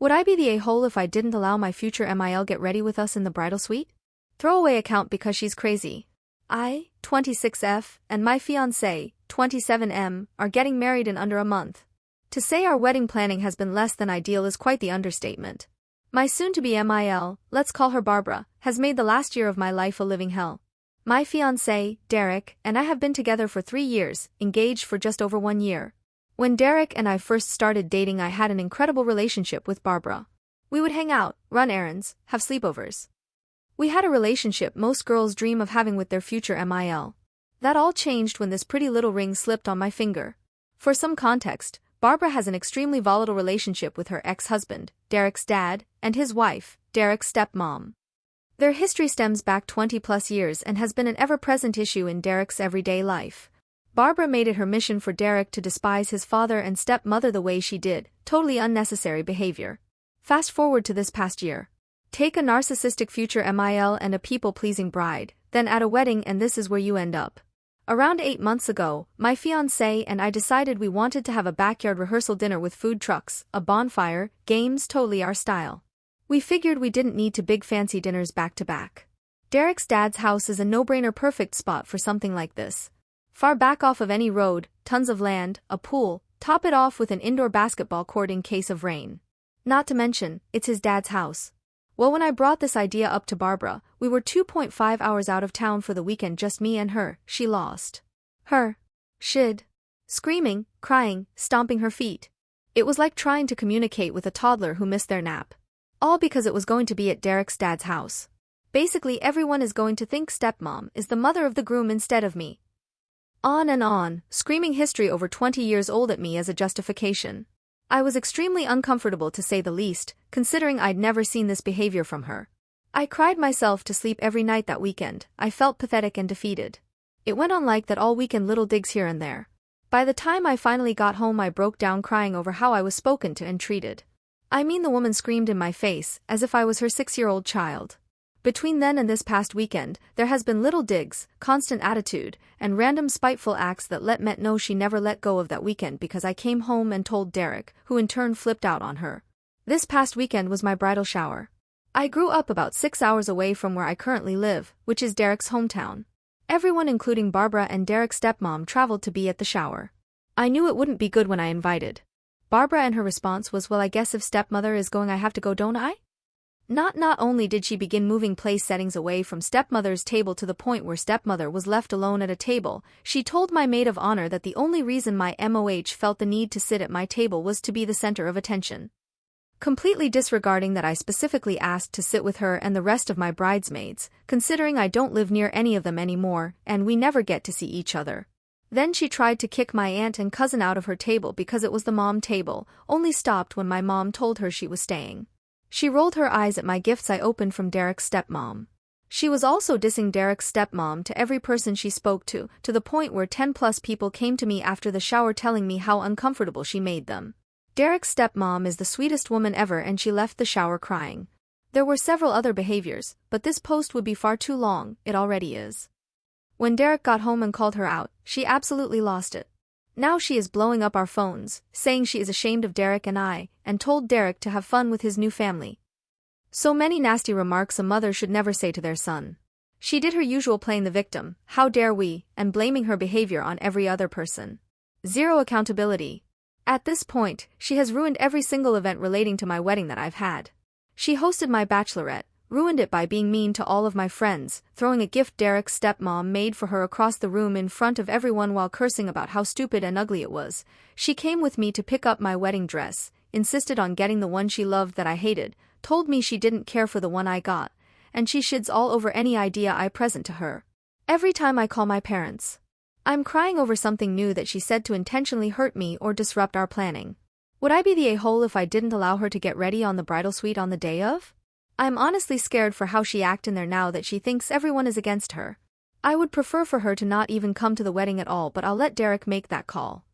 Would I be the a-hole if I didn't allow my future MIL get ready with us in the bridal suite? Throwaway account because she's crazy. I, 26F, and my fiancé, 27M, are getting married in under a month. To say our wedding planning has been less than ideal is quite the understatement. My soon-to-be MIL, let's call her Barbara, has made the last year of my life a living hell. My fiancé, Derek, and I have been together for 3 years, engaged for just over 1 year. When Derek and I first started dating, I had an incredible relationship with Barbara. We would hang out, run errands, have sleepovers. We had a relationship most girls dream of having with their future MIL. That all changed when this pretty little ring slipped on my finger. For some context, Barbara has an extremely volatile relationship with her ex-husband, Derek's dad, and his wife, Derek's stepmom. Their history stems back 20-plus years and has been an ever-present issue in Derek's everyday life. Barbara made it her mission for Derek to despise his father and stepmother the way she did, totally unnecessary behavior. Fast forward to this past year. Take a narcissistic future MIL and a people-pleasing bride, then add a wedding, and this is where you end up. Around 8 months ago, my fiancé and I decided we wanted to have a backyard rehearsal dinner with food trucks, a bonfire, games, totally our style. We figured we didn't need to big fancy dinners back to back. Derek's dad's house is a no-brainer perfect spot for something like this. Far back off of any road, tons of land, a pool, top it off with an indoor basketball court in case of rain. Not to mention, it's his dad's house. Well, when I brought this idea up to Barbara, we were 2.5 hours out of town for the weekend, just me and her. She lost her shit. Screaming, crying, stomping her feet. It was like trying to communicate with a toddler who missed their nap. All because it was going to be at Derek's dad's house. Basically, everyone is going to think stepmom is the mother of the groom instead of me. On and on, screaming history over 20 years old at me as a justification. I was extremely uncomfortable, to say the least, considering I'd never seen this behavior from her. I cried myself to sleep every night that weekend. I felt pathetic and defeated. It went on like that all weekend, little digs here and there. By the time I finally got home, I broke down crying over how I was spoken to and treated. I mean, the woman screamed in my face, as if I was her 6-year-old child. Between then and this past weekend, there has been little digs, constant attitude, and random spiteful acts that let me know she never let go of that weekend because I came home and told Derek, who in turn flipped out on her. This past weekend was my bridal shower. I grew up about 6 hours away from where I currently live, which is Derek's hometown. Everyone, including Barbara and Derek's stepmom, traveled to be at the shower. I knew it wouldn't be good when I invited Barbara, and her response was, well, I guess if stepmother is going, I have to go, don't I? Not only did she begin moving place settings away from stepmother's table to the point where stepmother was left alone at a table, she told my maid of honor that the only reason my MOH felt the need to sit at my table was to be the center of attention. Completely disregarding that I specifically asked to sit with her and the rest of my bridesmaids, considering I don't live near any of them anymore, and we never get to see each other. Then she tried to kick my aunt and cousin out of her table because it was the mom table, only stopped when my mom told her she was staying. She rolled her eyes at my gifts I opened from Derek's stepmom. She was also dissing Derek's stepmom to every person she spoke to the point where 10-plus people came to me after the shower telling me how uncomfortable she made them. Derek's stepmom is the sweetest woman ever, and she left the shower crying. There were several other behaviors, but this post would be far too long, it already is. When Derek got home and called her out, she absolutely lost it. Now she is blowing up our phones, saying she is ashamed of Derek and I, and told Derek to have fun with his new family. So many nasty remarks a mother should never say to their son. She did her usual playing the victim, how dare we, and blaming her behavior on every other person. Zero accountability. At this point, she has ruined every single event relating to my wedding that I've had. She hosted my bachelorette, ruined it by being mean to all of my friends, throwing a gift Derek's stepmom made for her across the room in front of everyone while cursing about how stupid and ugly it was. She came with me to pick up my wedding dress, insisted on getting the one she loved that I hated, told me she didn't care for the one I got, and she shits all over any idea I present to her. Every time I call my parents, I'm crying over something new that she said to intentionally hurt me or disrupt our planning. Would I be the a-hole if I didn't allow her to get ready on the bridal suite on the day of? I'm honestly scared for how she act in there now that she thinks everyone is against her. I would prefer for her to not even come to the wedding at all, but I'll let Derek make that call.